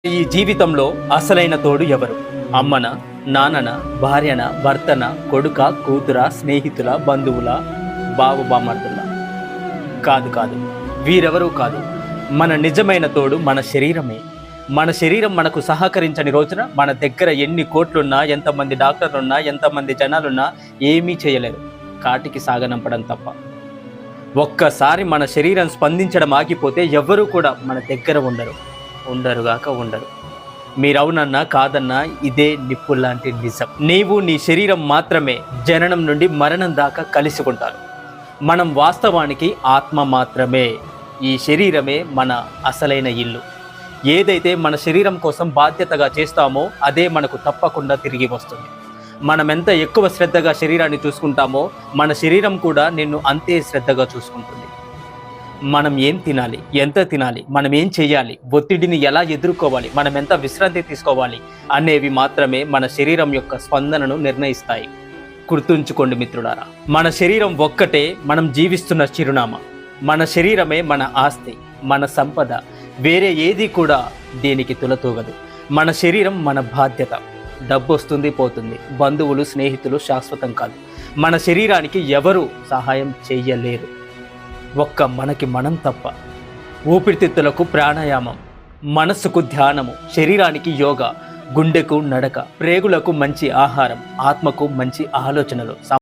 ఈ జీవితంలో అసలైన తోడు ఎవరు? అమ్మన, నాన్నన, భార్యన, భర్తన, కొడుక, కూతుర, స్నేహితుల, బంధువుల, బామర్దుల? కాదు కాదు, వీరెవరూ కాదు. మన నిజమైన తోడు మన శరీరమే. మన శరీరం మనకు సహకరించని రోజున మన దగ్గర ఎన్ని కోట్లున్నా, ఎంతమంది డాక్టర్లున్నా, ఎంతమంది జనాలున్నా ఏమీ చేయలేరు, కాటికి సాగనంపడం తప్ప. ఒక్కసారి మన శరీరం స్పందించడం ఆగిపోతే ఎవ్వరూ కూడా మన దగ్గర ఉండరుగాక ఉండరు. మీరవునన్నా కాదన్నా ఇదే నిప్పుల్లాంటి నిజం. నీవు నీ శరీరం మాత్రమే జననం నుండి మరణం దాకా కలిసి ఉంటారు. మనం వాస్తవానికి ఆత్మ మాత్రమే. ఈ శరీరమే మన అసలైన ఇల్లు. ఏదైతే మన శరీరం కోసం బాధ్యతగా చేస్తామో అదే మనకు తప్పకుండా తిరిగి వస్తుంది. మనం ఎంత ఎక్కువ శ్రద్ధగా శరీరాన్ని చూసుకుంటామో మన శరీరం కూడా నిన్ను అంతే శ్రద్ధగా చూసుకుంటుంది. మనం ఏం తినాలి, ఎంత తినాలి, మనం ఏం చేయాలి, ఒత్తిడిని ఎలా ఎదుర్కోవాలి, మనం ఎంత విశ్రాంతి తీసుకోవాలి అనేవి మాత్రమే మన శరీరం యొక్క స్పందనను నిర్ణయిస్తాయి. గుర్తుంచుకోండి మిత్రులారా, మన శరీరం ఒక్కటే మనం జీవిస్తున్న చిరునామా. మన శరీరమే మన ఆస్తి, మన సంపద. వేరే ఏది కూడా దేనికి తులతూగదు. మన శరీరం మన బాధ్యత. డబ్బు వస్తుంది పోతుంది, బంధువులు స్నేహితులు శాశ్వతం కాదు. మన శరీరానికి ఎవరు సహాయం చెయ్యలేరు, ఒక్క మనకి మనం తప్ప. ఊపిరితిత్తులకు ప్రాణాయామం, మనస్సుకు ధ్యానము, శరీరానికి యోగా, గుండెకు నడక, ప్రేగులకు మంచి ఆహారం, ఆత్మకు మంచి ఆలోచనలు.